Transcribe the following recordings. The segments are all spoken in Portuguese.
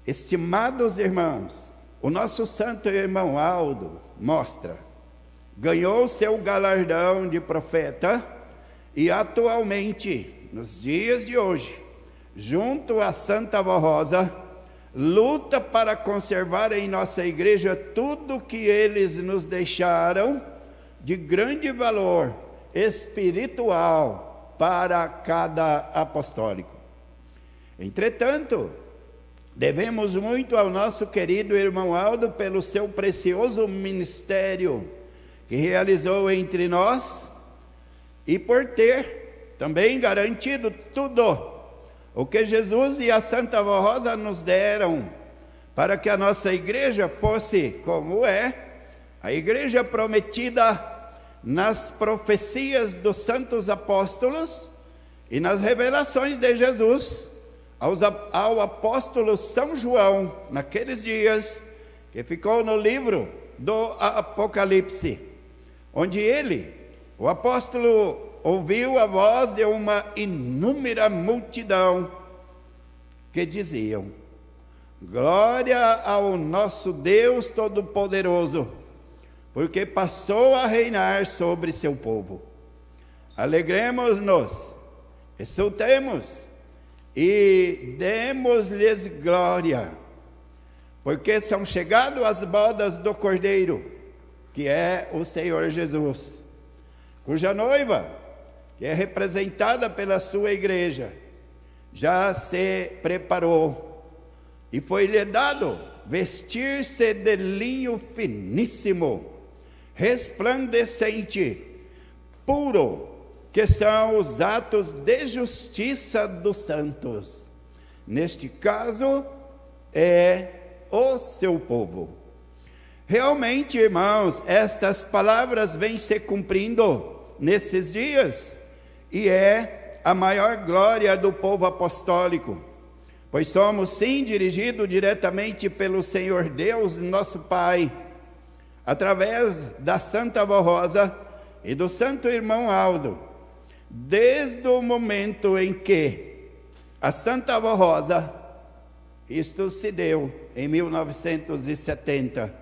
Estimados irmãos, o nosso santo irmão Aldo ganhou seu galardão de profeta e atualmente, nos dias de hoje, junto à Santa Avó Rosa, luta para conservar em nossa igreja tudo que eles nos deixaram de grande valor espiritual para cada apostólico. Entretanto, devemos muito ao nosso querido irmão Aldo pelo seu precioso ministério que realizou entre nós e por ter também garantido tudo o que Jesus e a Santa Avó Rosa nos deram para que a nossa igreja fosse como é, a igreja prometida nas profecias dos santos apóstolos e nas revelações de Jesus ao apóstolo São João, naqueles dias, que ficou no livro do Apocalipse, onde ele, o apóstolo, ouviu a voz de uma inúmera multidão que diziam: glória ao nosso Deus Todo-Poderoso, porque passou a reinar sobre seu povo. Alegremos-nos, exultemos e demos-lhes glória, porque são chegadas as bodas do Cordeiro, que é o Senhor Jesus, cuja noiva, que é representada pela sua igreja, já se preparou, e foi-lhe dado vestir-se de linho finíssimo, resplandecente, puro, que são os atos de justiça dos santos. Neste caso, é o seu povo. Realmente, irmãos, estas palavras vêm se cumprindo nesses dias, e é a maior glória do povo apostólico, pois somos sim dirigidos diretamente pelo Senhor Deus, nosso Pai, através da Santa Avó Rosa e do santo irmão Aldo, desde o momento em que a Santa Avó Rosa, isto se deu em 1970,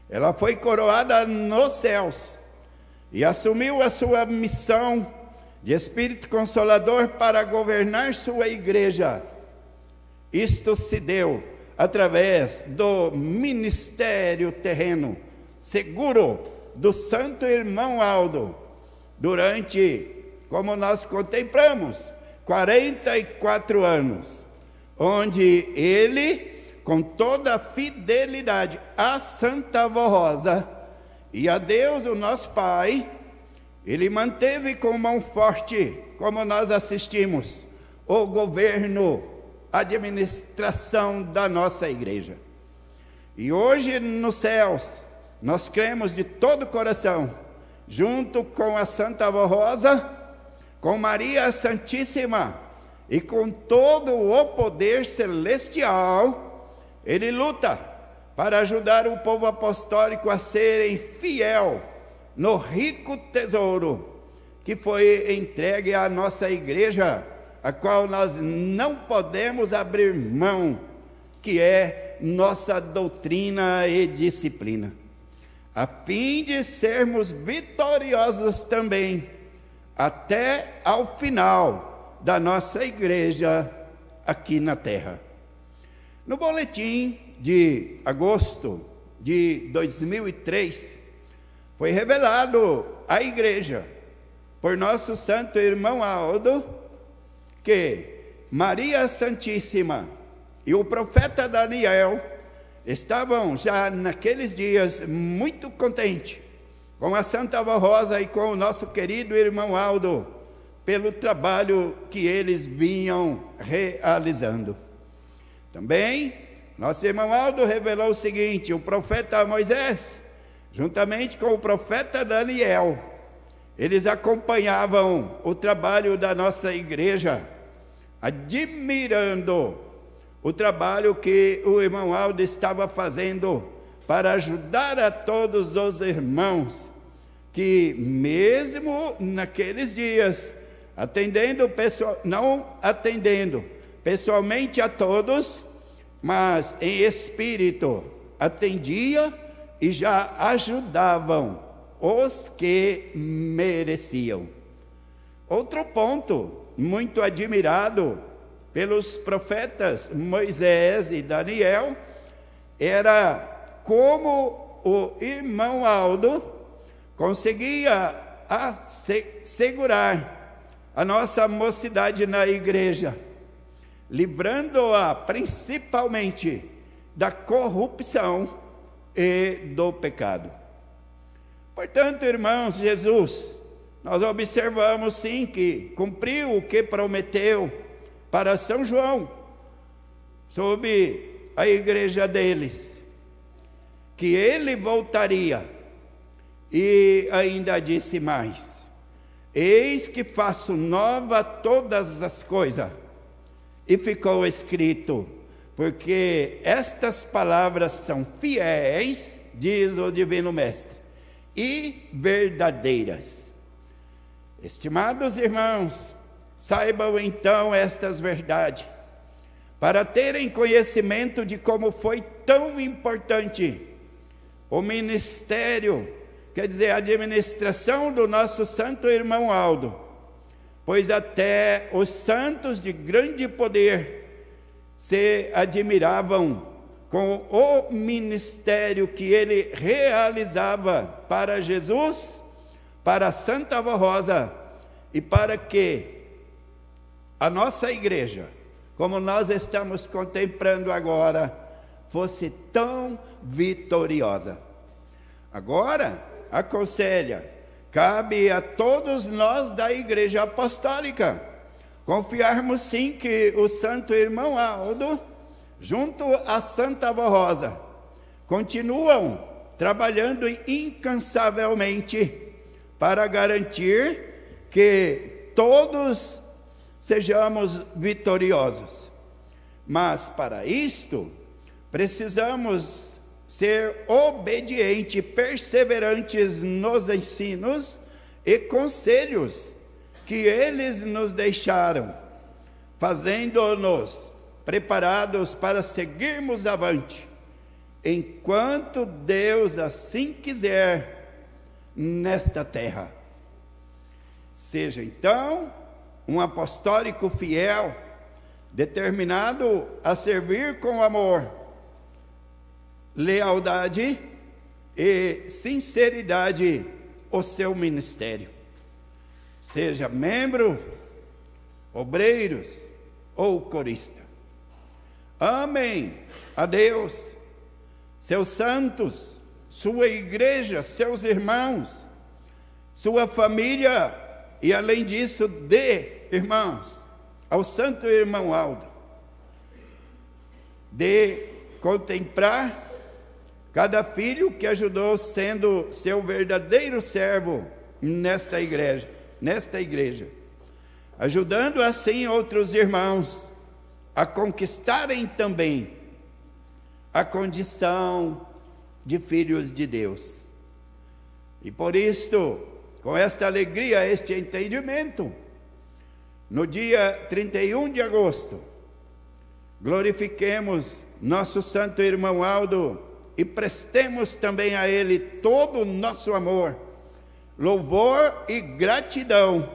ela foi coroada nos céus e assumiu a sua missão de Espírito Consolador para governar sua igreja. Isto se deu através do ministério terreno seguro do santo irmão Aldo, durante, como nós contemplamos, 44 anos, onde ele, com toda a fidelidade à Santa Avó Rosa e a Deus, o nosso Pai, ele manteve com mão forte, como nós assistimos, o governo, a administração da nossa igreja. E hoje nos céus, nós cremos de todo o coração, junto com a Santa Avó Rosa, com Maria Santíssima e com todo o poder celestial, ele luta para ajudar o povo apostólico a serem fiel no rico tesouro que foi entregue à nossa igreja, a qual nós não podemos abrir mão, que é nossa doutrina e disciplina, a fim de sermos vitoriosos também, até ao final da nossa igreja aqui na terra. No boletim de agosto de 2003, foi revelado à igreja, por nosso santo irmão Aldo, que Maria Santíssima e o profeta Daniel estavam já naqueles dias muito contentes com a Santa Avó Rosa e com o nosso querido irmão Aldo, pelo trabalho que eles vinham realizando. Também, nosso irmão Aldo revelou o seguinte: o profeta Moisés, juntamente com o profeta Daniel, eles acompanhavam o trabalho da nossa igreja, admirando o trabalho que o irmão Aldo estava fazendo para ajudar a todos os irmãos que, mesmo naqueles dias, não atendendo pessoalmente a todos, mas em espírito atendia e já ajudavam os que mereciam. Outro ponto muito admirado pelos profetas Moisés e Daniel era como o irmão Aldo conseguia segurar a nossa mocidade na igreja, livrando-a principalmente da corrupção e do pecado. Portanto, irmãos, Jesus, nós observamos sim que cumpriu o que prometeu para São João, sobre a igreja deles, que ele voltaria, e ainda disse mais: eis que faço nova todas as coisas. E ficou escrito, porque estas palavras são fiéis, diz o Divino Mestre, e verdadeiras. Estimados irmãos, saibam então estas verdades, para terem conhecimento de como foi tão importante o ministério, quer dizer, a administração do nosso santo irmão Aldo, pois até os santos de grande poder se admiravam com o ministério que ele realizava para Jesus, para Santa Avó Rosa, e para que a nossa igreja, como nós estamos contemplando agora, fosse tão vitoriosa. Agora, aconselha, cabe a todos nós da Igreja Apostólica confiarmos sim que o santo irmão Aldo, junto a Santa Avó Rosa, continuam trabalhando incansavelmente para garantir que todos sejamos vitoriosos. Mas para isto, precisamos ser obedientes, perseverantes nos ensinos e conselhos que eles nos deixaram, fazendo-nos preparados para seguirmos avante, enquanto Deus assim quiser, nesta terra. Seja então um apostólico fiel, determinado a servir com amor, lealdade e sinceridade o seu ministério. Seja membro, obreiros ou corista. Amem a Deus, seus santos, sua igreja, seus irmãos, sua família e, além disso, dê, irmãos, ao santo irmão Aldo, de contemplar cada filho que ajudou sendo seu verdadeiro servo nesta igreja, ajudando assim outros irmãos a conquistarem também a condição de filhos de Deus. E por isto, com esta alegria, este entendimento, no dia 31 de agosto, glorifiquemos nosso santo irmão Aldo e prestemos também a ele todo o nosso amor, louvor e gratidão,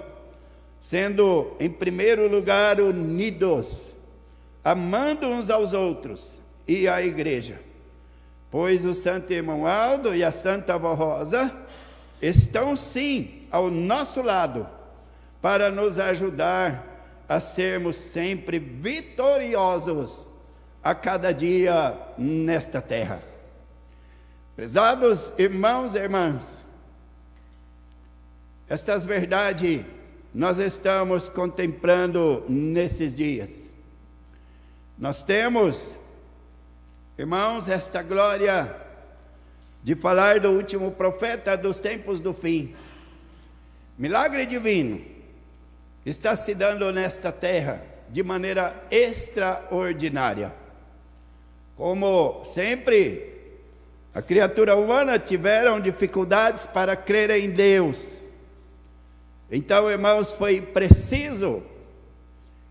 sendo em primeiro lugar unidos, amando uns aos outros e a igreja, pois o santo irmão Aldo e a Santa Avó Rosa estão sim ao nosso lado para nos ajudar a sermos sempre vitoriosos a cada dia nesta terra. Prezados irmãos e irmãs, estas verdades nós estamos contemplando nesses dias. Nós temos, irmãos, esta glória de falar do último profeta dos tempos do fim. Milagre divino está se dando nesta terra de maneira extraordinária. Como sempre, a criatura humana tiveram dificuldades para crer em Deus. Então, irmãos, foi preciso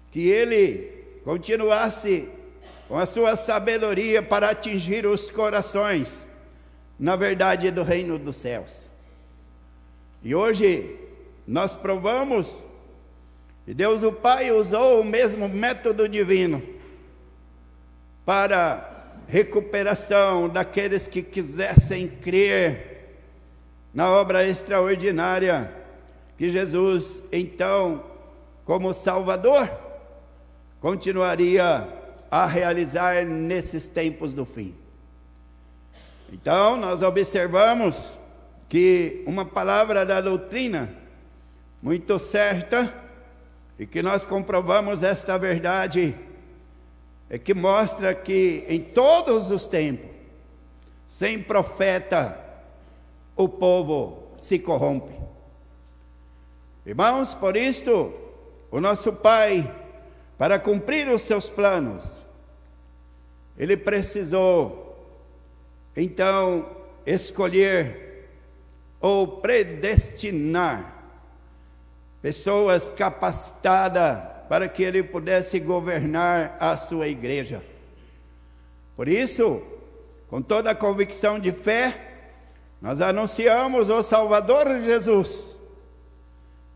que ele continuasse com a sua sabedoria para atingir os corações, na verdade, do reino dos céus. E hoje nós provamos que Deus o Pai usou o mesmo método divino para recuperação daqueles que quisessem crer na obra extraordinária que Jesus, então, como Salvador, continuaria a realizar nesses tempos do fim. Então, nós observamos que uma palavra da doutrina muito certa, e que nós comprovamos esta verdade, é que mostra que em todos os tempos, sem profeta, o povo se corrompe. Irmãos, por isto, o nosso Pai, para cumprir os seus planos, Ele precisou, então, escolher ou predestinar pessoas capacitadas para que Ele pudesse governar a sua igreja. Por isso, com toda a convicção de fé, nós anunciamos o Salvador Jesus.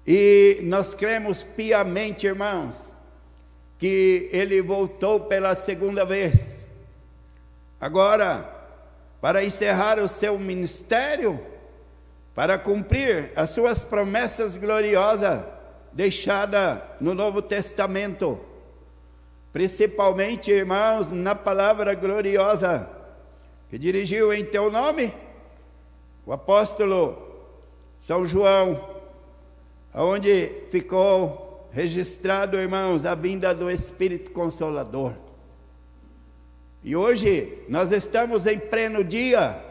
E nós cremos piamente, irmãos, que Ele voltou pela segunda vez. Agora, para encerrar o seu ministério, para cumprir as suas promessas gloriosas, deixada no Novo Testamento, principalmente, irmãos, na palavra gloriosa que dirigiu em teu nome o apóstolo São João, onde ficou registrado, irmãos, a vinda do Espírito Consolador. E hoje nós estamos em pleno dia,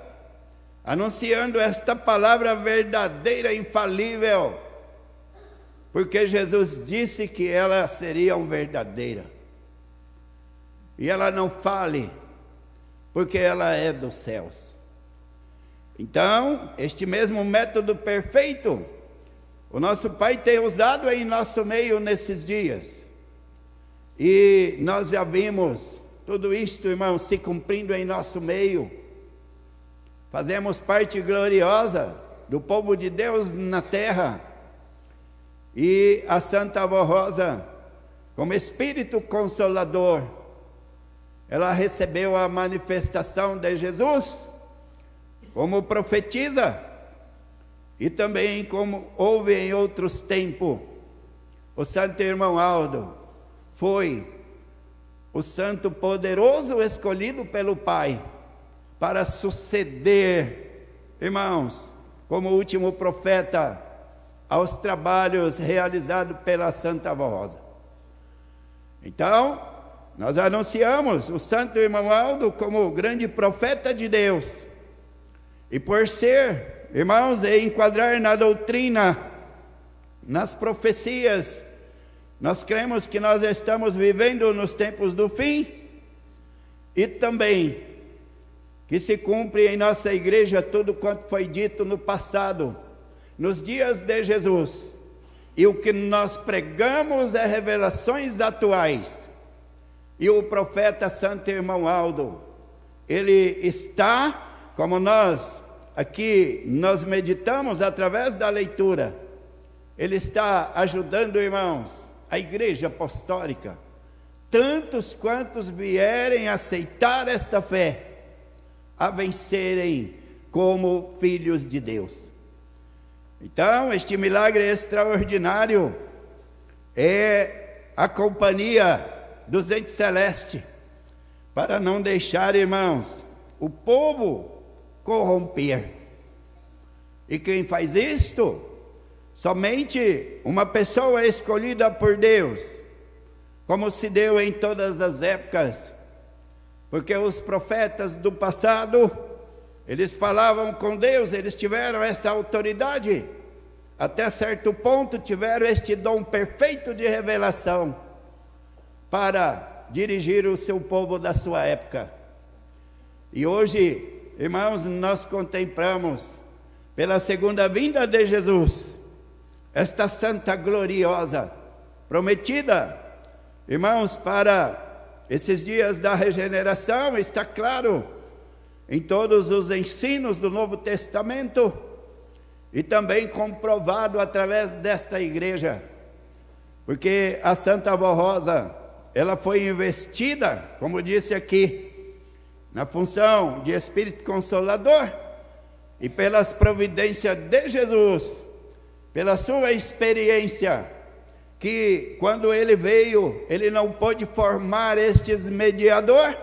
anunciando esta palavra verdadeira, infalível, porque Jesus disse que ela seria verdadeira. E ela não fale, porque ela é dos céus. Então, este mesmo método perfeito, o nosso Pai tem usado em nosso meio nesses dias. E nós já vimos tudo isto, irmãos, se cumprindo em nosso meio. Fazemos parte gloriosa do povo de Deus na terra. E a Santa Avó Rosa, como Espírito Consolador, ela recebeu a manifestação de Jesus como profetiza, e também como houve em outros tempos. O santo irmão Aldo foi o santo poderoso escolhido pelo Pai para suceder, irmãos, como último profeta aos trabalhos realizados pela Santa Avó Rosa. Então, nós anunciamos o santo irmão Aldo como grande profeta de Deus, e por ser, irmãos, e enquadrar na doutrina, nas profecias, nós cremos que nós estamos vivendo nos tempos do fim, e também que se cumpre em nossa igreja tudo quanto foi dito no passado, nos dias de Jesus. E o que nós pregamos é revelações atuais. E o profeta Santo Irmão Aldo, ele está, como nós aqui nós meditamos através da leitura, ele está ajudando, irmãos, a igreja apostólica, tantos quantos vierem aceitar esta fé, a vencerem como filhos de Deus. Então, este milagre extraordinário é a companhia dos entes celestes, para não deixar, irmãos, o povo corromper. E quem faz isto? Somente uma pessoa escolhida por Deus, como se deu em todas as épocas, porque os profetas do passado, eles falavam com Deus, eles tiveram essa autoridade, até certo ponto tiveram este dom perfeito de revelação, para dirigir o seu povo da sua época. E hoje, irmãos, nós contemplamos, pela segunda vinda de Jesus, esta santa gloriosa, prometida, irmãos, para esses dias da regeneração, está claro em todos os ensinos do Novo Testamento e também comprovado através desta igreja, porque a Santa Avó Rosa, ela foi investida, como disse aqui, na função de Espírito Consolador, e pelas providências de Jesus, pela sua experiência, que quando ele veio, ele não pôde formar estes mediador,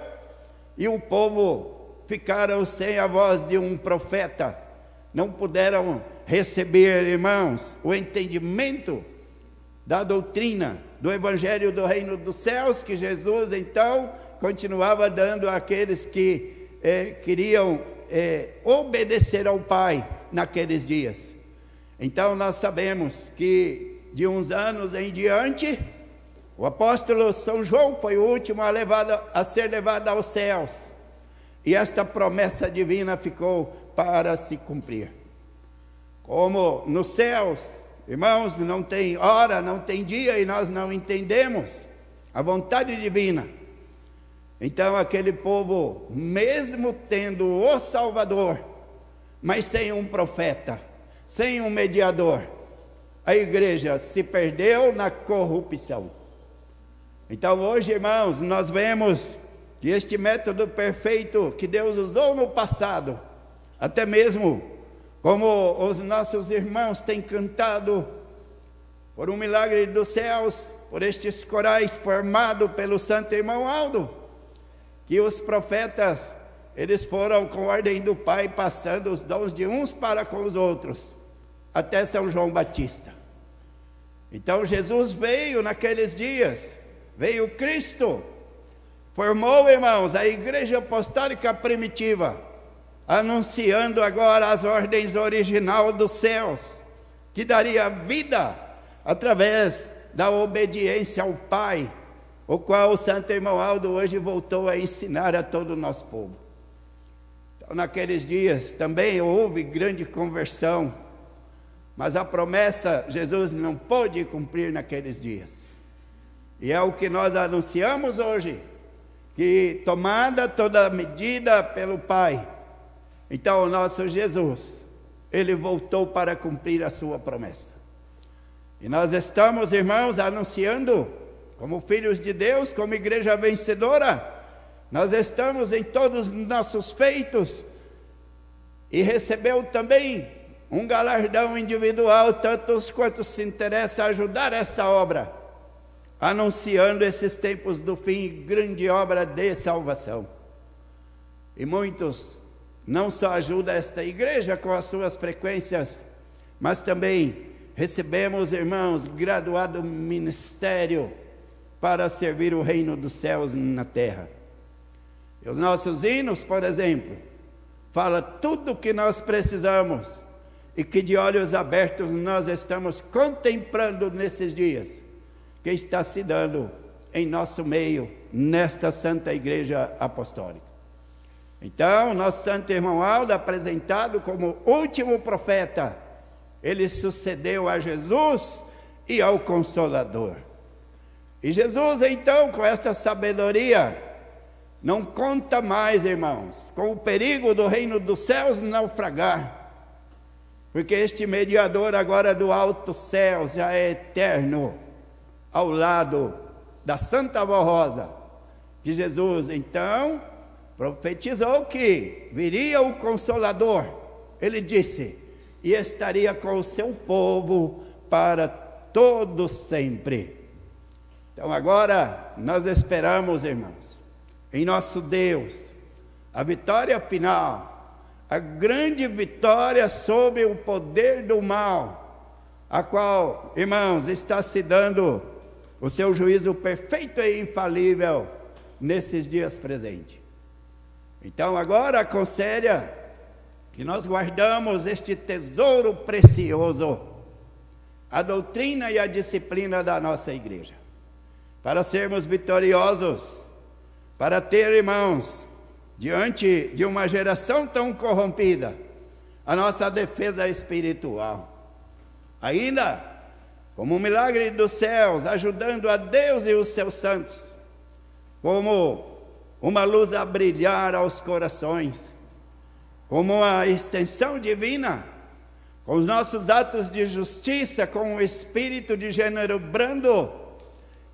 e o povo ficaram sem a voz de um profeta, não puderam receber, irmãos, o entendimento da doutrina, do Evangelho do Reino dos Céus, que Jesus então continuava dando àqueles que queriam obedecer ao Pai naqueles dias. Então nós sabemos que de uns anos em diante, o apóstolo São João foi o último a ser levado aos céus, e esta promessa divina ficou para se cumprir. Como nos céus, irmãos, não tem hora, não tem dia, e nós não entendemos a vontade divina. Então aquele povo, mesmo tendo o Salvador, mas sem um profeta, sem um mediador, a igreja se perdeu na corrupção. Então hoje, irmãos, nós vemos que este método perfeito que Deus usou no passado, até mesmo como os nossos irmãos têm cantado, por um milagre dos céus, por estes corais formados pelo santo irmão Aldo, que os profetas, eles foram com ordem do Pai, passando os dons de uns para com os outros, até São João Batista. Então Jesus veio naqueles dias, veio Cristo, formou, irmãos, a igreja apostólica primitiva, anunciando agora as ordens original dos céus, que daria vida através da obediência ao Pai, o qual o santo irmão Aldo hoje voltou a ensinar a todo o nosso povo. Então naqueles dias também houve grande conversão, mas a promessa Jesus não pôde cumprir naqueles dias. E é o que nós anunciamos hoje, que tomada toda medida pelo Pai, então o nosso Jesus, ele voltou para cumprir a sua promessa. E nós estamos, irmãos, anunciando, como filhos de Deus, como igreja vencedora, nós estamos em todos os nossos feitos, e recebeu também um galardão individual, tantos quantos se interessam a ajudar esta obra, anunciando esses tempos do fim, grande obra de salvação. E muitos não só ajudam esta igreja com as suas frequências, mas também recebemos, irmãos, graduado ministério para servir o reino dos céus na terra. E os nossos hinos, por exemplo, fala tudo o que nós precisamos e que de olhos abertos nós estamos contemplando nesses dias, que está se dando em nosso meio, nesta Santa Igreja Apostólica. Então, nosso santo irmão Aldo, apresentado como último profeta, ele sucedeu a Jesus e ao Consolador. E Jesus, então, com esta sabedoria, não conta mais, irmãos, com o perigo do reino dos céus naufragar, porque este mediador agora do alto céu já é eterno, ao lado da Santa Avó Rosa, que Jesus, então, profetizou que viria o Consolador. Ele disse, e estaria com o seu povo para todo sempre. Então agora nós esperamos, irmãos, em nosso Deus, a vitória final, a grande vitória sobre o poder do mal, a qual, irmãos, está se dando o seu juízo perfeito e infalível nesses dias presentes. Então agora aconselha que nós guardamos este tesouro precioso, a doutrina e a disciplina da nossa igreja, para sermos vitoriosos, para ter, irmãos, diante de uma geração tão corrompida, a nossa defesa espiritual. Ainda, como um milagre dos céus, ajudando a Deus e os seus santos, como uma luz a brilhar aos corações, como a extensão divina, com os nossos atos de justiça, com o espírito de gênero brando,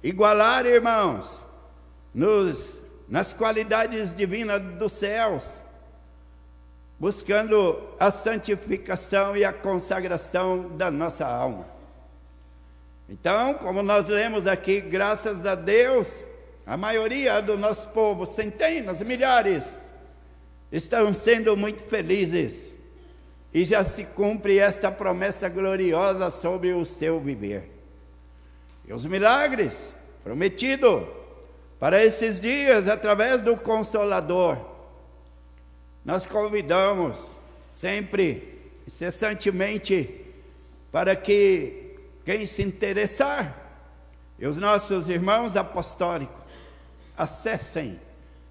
igualar, irmãos, nas qualidades divinas dos céus, buscando a santificação e a consagração da nossa alma. Então, como nós lemos aqui, graças a Deus, a maioria do nosso povo, centenas, milhares, estão sendo muito felizes, e já se cumpre esta promessa gloriosa sobre o seu viver. E os milagres prometidos para esses dias, através do Consolador, nós convidamos sempre, incessantemente, para que quem se interessar, e os nossos irmãos apostólicos, acessem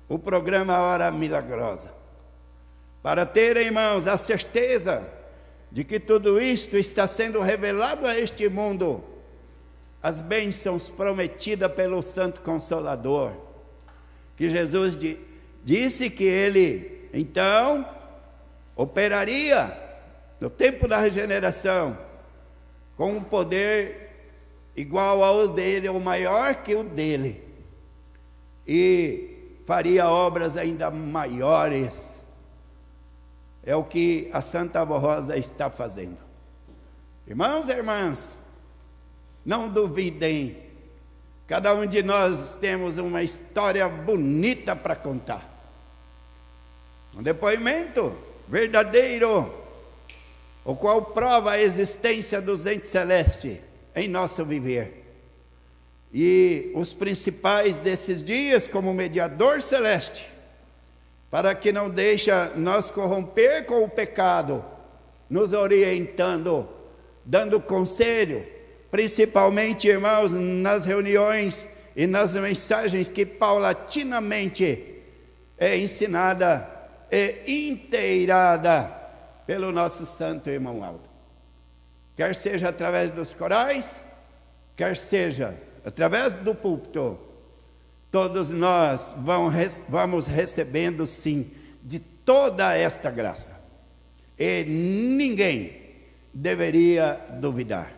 o programa Hora Milagrosa, para terem, irmãos, a certeza de que tudo isto está sendo revelado a este mundo, as bênçãos prometidas pelo Santo Consolador, que Jesus disse que Ele, então, operaria no tempo da regeneração, com um poder igual ao dele, ou maior que o dele, e faria obras ainda maiores. É o que a Santa Avó Rosa está fazendo. Irmãos e irmãs, não duvidem, cada um de nós temos uma história bonita para contar. Um depoimento verdadeiro, o qual prova a existência dos entes celestes em nosso viver. E os principais desses dias, como mediador celeste, para que não deixe nós corromper com o pecado, nos orientando, dando conselho, principalmente, irmãos, nas reuniões e nas mensagens que paulatinamente é ensinada e inteirada pelo nosso santo irmão Aldo. Quer seja através dos corais, quer seja através do púlpito, todos nós vamos recebendo, sim, de toda esta graça. E ninguém deveria duvidar.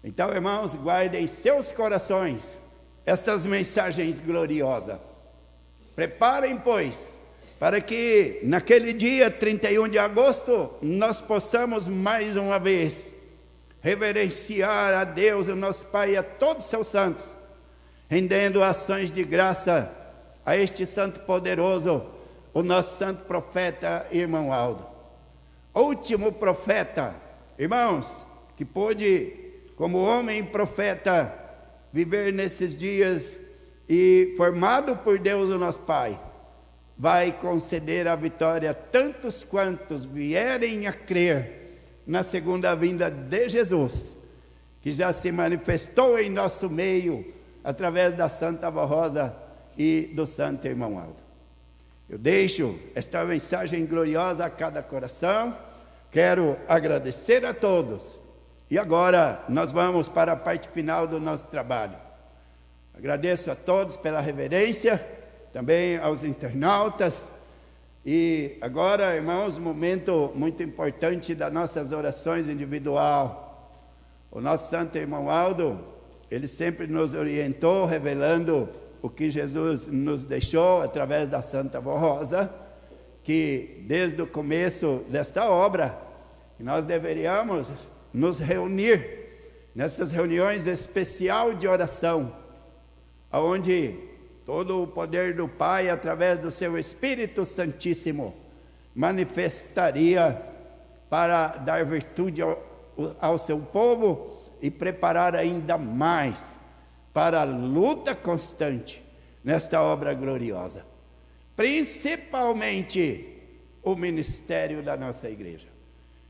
Então, irmãos, guardem em seus corações estas mensagens gloriosas. Preparem, pois, para que naquele dia 31 de agosto, nós possamos mais uma vez reverenciar a Deus, o nosso Pai, e a todos os seus santos, rendendo ações de graça a este santo poderoso, o nosso santo profeta, irmão Aldo. Último profeta, irmãos, que pôde, como homem profeta, viver nesses dias e formado por Deus, o nosso Pai, vai conceder a vitória a tantos quantos vierem a crer na segunda vinda de Jesus, que já se manifestou em nosso meio, através da Santa Avó Rosa e do Santo Irmão Aldo. Eu deixo esta mensagem gloriosa a cada coração, quero agradecer a todos, e agora nós vamos para a parte final do nosso trabalho. Agradeço a todos pela reverência, também aos internautas, e agora, irmãos, um momento muito importante das nossas orações individual. O nosso Santo Irmão Aldo, ele sempre nos orientou, revelando o que Jesus nos deixou através da Santa Avó Rosa, que desde o começo desta obra, nós deveríamos nos reunir nessas reuniões especiais de oração, onde todo o poder do Pai, através do seu Espírito Santíssimo, manifestaria para dar virtude ao seu povo e preparar ainda mais para a luta constante nesta obra gloriosa, principalmente o ministério da nossa igreja.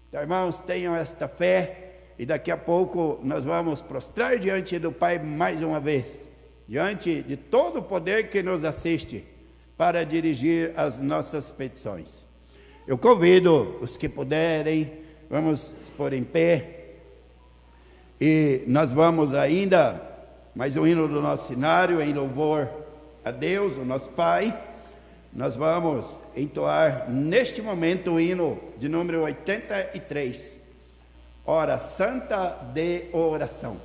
Então, irmãos, tenham esta fé, e daqui a pouco nós vamos prostrar diante do Pai mais uma vez, diante de todo o poder que nos assiste, para dirigir as nossas petições. Eu convido os que puderem, vamos pôr em pé, e nós vamos ainda, mais um hino do nosso cenário, em louvor a Deus, o nosso Pai, nós vamos entoar neste momento o hino de número 83, Hora Santa de Oração.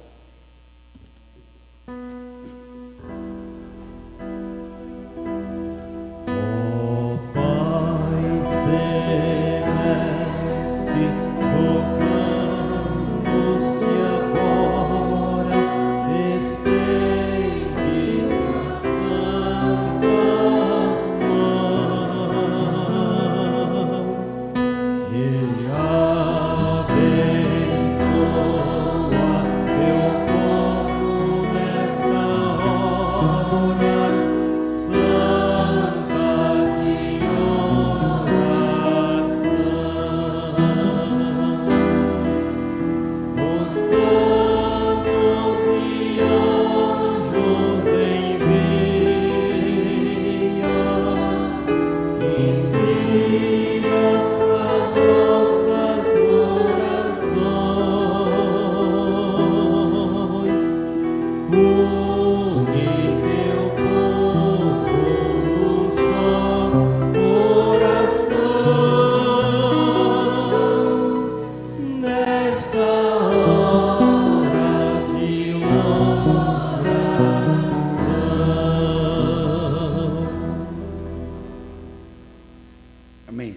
Amém.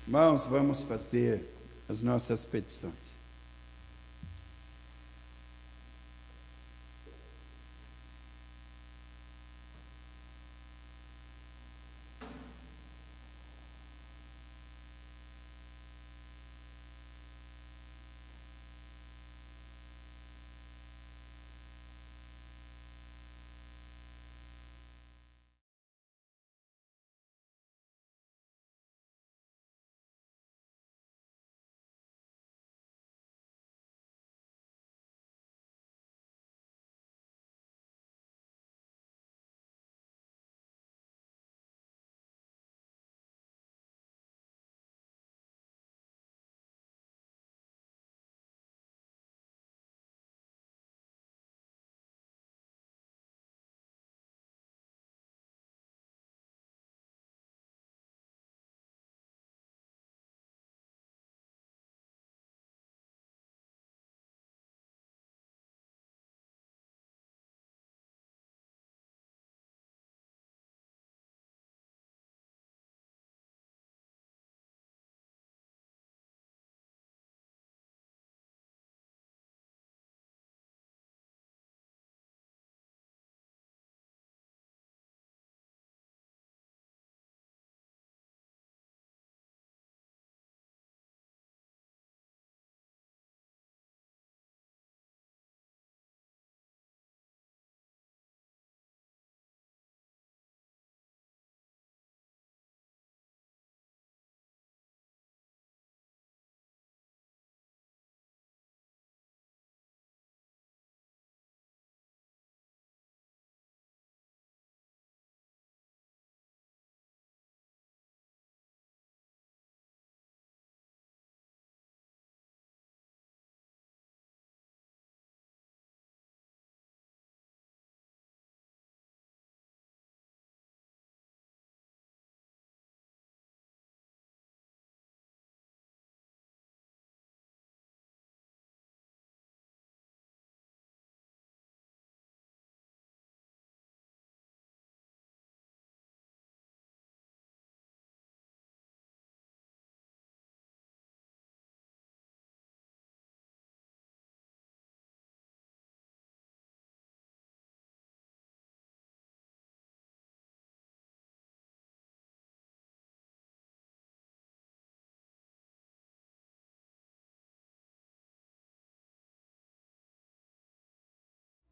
Irmãos, vamos fazer as nossas petições.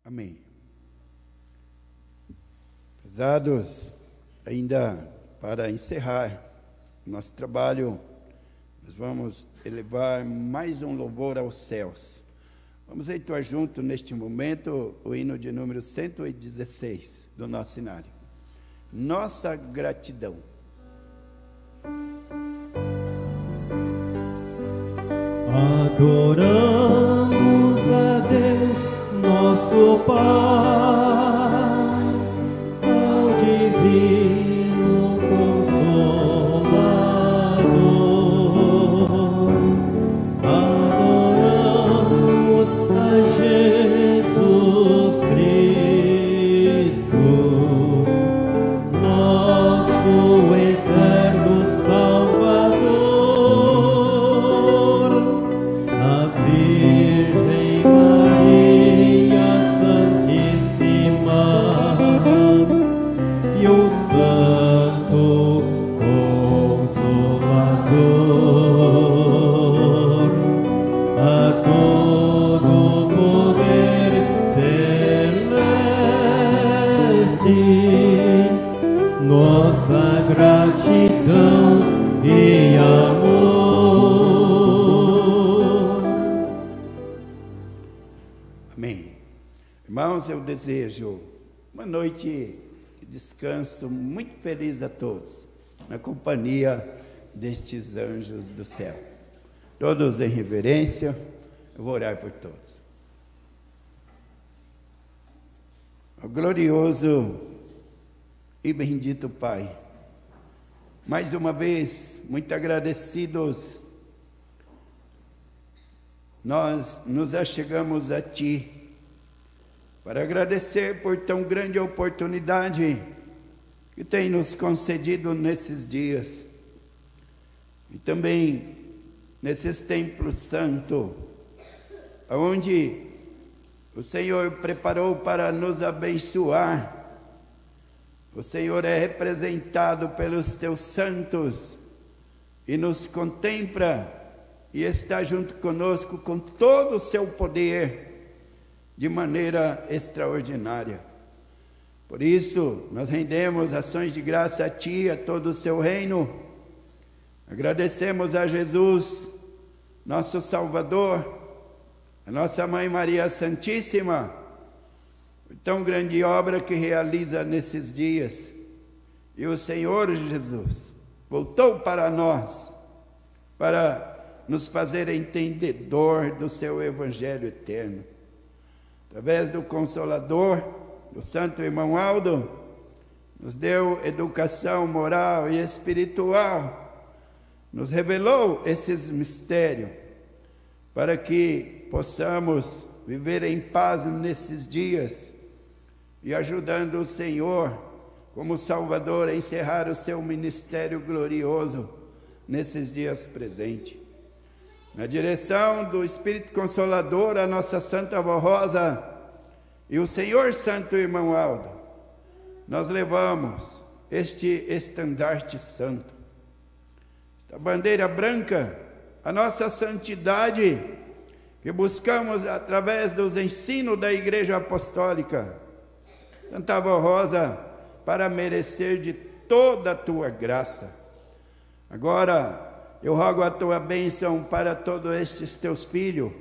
Amém. Prezados, ainda para encerrar nosso trabalho, nós vamos elevar mais um louvor aos céus. Vamos entoar junto neste momento o hino de número 116 do nosso cenário. Nossa gratidão. Adoramos a Deus, nosso Pai, ao Divino Consolador, adoramos a Jesus Cristo, nosso eterno Salvador, a Virgem Maria Santíssima e o Santo Consolador, a todo poder celeste, nossa gratidão e amor. Amém. Irmãos, eu desejo uma noite de descanso muito feliz a todos, na companhia destes anjos do céu. Todos em reverência, eu vou orar por todos. Ó glorioso e bendito Pai, mais uma vez, muito agradecidos, nós nos achegamos a Ti, para agradecer por tão grande oportunidade que tem nos concedido nesses dias, e também nesses templos santos, onde o Senhor preparou para nos abençoar. O Senhor é representado pelos Teus santos e nos contempla e está junto conosco com todo o Seu poder, de maneira extraordinária. Por isso, nós rendemos ações de graça a Ti, a todo o Seu reino. Agradecemos a Jesus, nosso Salvador, a nossa Mãe Maria Santíssima, por tão grande obra que realiza nesses dias. E o Senhor Jesus voltou para nós, para nos fazer entendedor do Seu Evangelho eterno. Através do Consolador, do Santo Irmão Aldo, nos deu educação moral e espiritual, nos revelou esses mistérios, para que possamos viver em paz nesses dias, e ajudando o Senhor, como Salvador, a encerrar o Seu ministério glorioso, nesses dias presentes. Na direção do Espírito Consolador, a nossa Santa Avó Rosa e o Senhor Santo Irmão Aldo, nós levamos este estandarte santo, esta bandeira branca, a nossa santidade, que buscamos através dos ensinos da Igreja Apostólica. Santa Avó Rosa, para merecer de toda a Tua graça. Agora, eu rogo a Tua bênção para todos estes Teus filhos,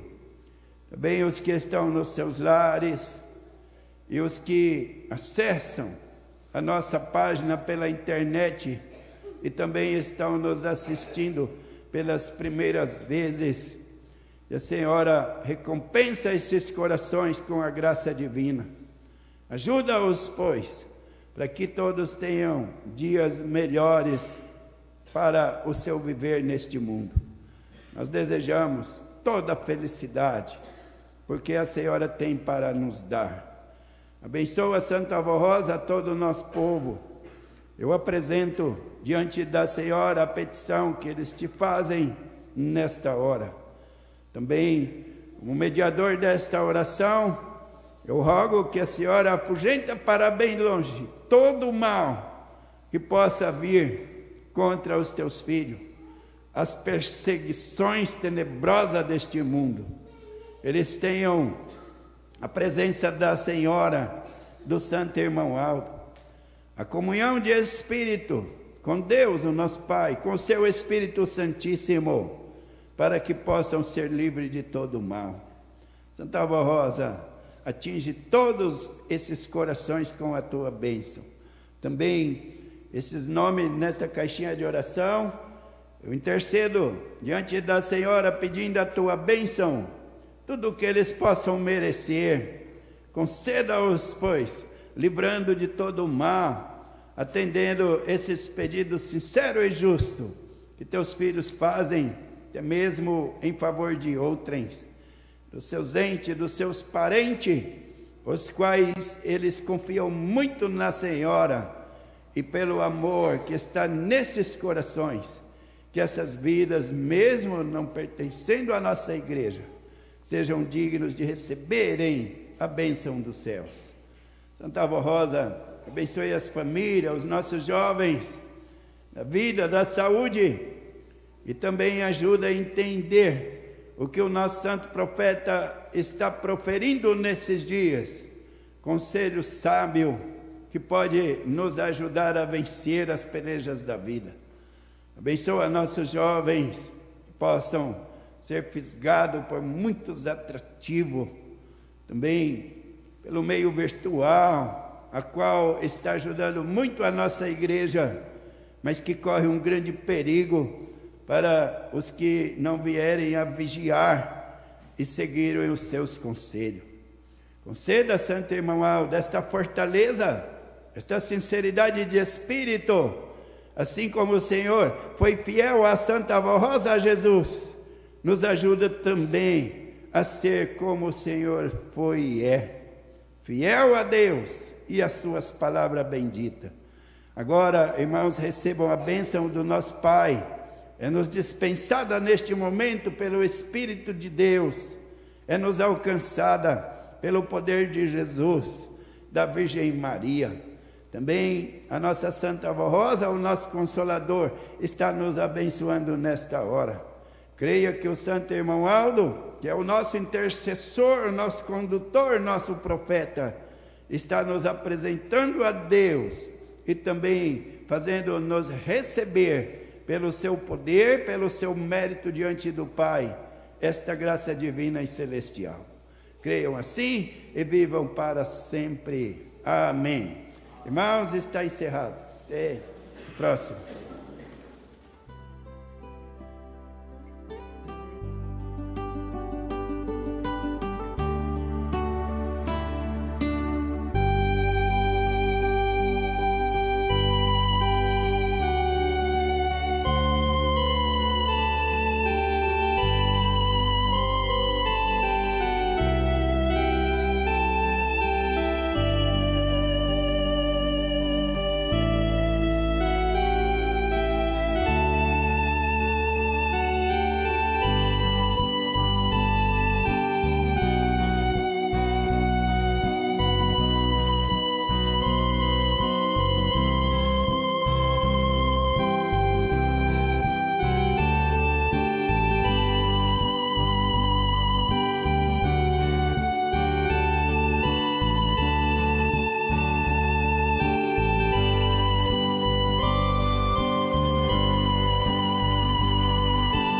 também os que estão nos seus lares, e os que acessam a nossa página pela internet, e também estão nos assistindo pelas primeiras vezes. E a Senhora recompensa esses corações com a graça divina. Ajuda-os, pois, para que todos tenham dias melhores para o seu viver neste mundo. Nós desejamos toda a felicidade, porque a Senhora tem para nos dar. Abençoa Santa Avó Rosa a todo o nosso povo. Eu apresento diante da Senhora a petição que eles te fazem nesta hora. Também, como mediador desta oração, eu rogo que a Senhora afugenta para bem longe todo o mal que possa vir contra os teus filhos, as perseguições tenebrosas deste mundo. Eles tenham a presença da Senhora, do Santo Irmão Aldo, a comunhão de Espírito com Deus, o nosso Pai, com o Seu Espírito Santíssimo, para que possam ser livres de todo o mal. Santa Avó Rosa, atinge todos esses corações com a Tua bênção. Também esses nomes nesta caixinha de oração, eu intercedo diante da Senhora pedindo a Tua bênção, tudo o que eles possam merecer. Conceda-os, pois, livrando de todo o mal, atendendo esses pedidos sinceros e justos que teus filhos fazem, até mesmo em favor de outrens, dos seus entes, dos seus parentes, os quais eles confiam muito na Senhora, e pelo amor que está nesses corações, que essas vidas, mesmo não pertencendo à nossa igreja, sejam dignos de receberem a bênção dos céus. Santa Avó Rosa, abençoe as famílias, os nossos jovens, na vida, da saúde, e também ajuda a entender o que o nosso santo profeta está proferindo nesses dias. Conselho sábio que pode nos ajudar a vencer as pelejas da vida. Abençoa nossos jovens que possam ser fisgados por muitos atrativos, também pelo meio virtual, a qual está ajudando muito a nossa igreja, mas que corre um grande perigo para os que não vierem a vigiar e seguirem os seus conselhos. Conceda, Santo Irmão Aldo, esta fortaleza, esta sinceridade de espírito, assim como o Senhor foi fiel a Santa Avó Rosa, a Jesus, nos ajuda também a ser como o Senhor foi e é, fiel a Deus e às suas palavras benditas. Agora, irmãos, recebam a bênção do nosso Pai, é-nos dispensada neste momento pelo Espírito de Deus, é-nos alcançada pelo poder de Jesus, da Virgem Maria. Também a nossa Santa Avó Rosa, o nosso Consolador, está nos abençoando nesta hora. Creia que o Santo Irmão Aldo, que é o nosso intercessor, nosso condutor, nosso profeta, está nos apresentando a Deus e também fazendo-nos receber pelo seu poder, pelo seu mérito diante do Pai, esta graça divina e celestial. Creiam assim e vivam para sempre. Amém. Irmãos, está encerrado. Até o próximo.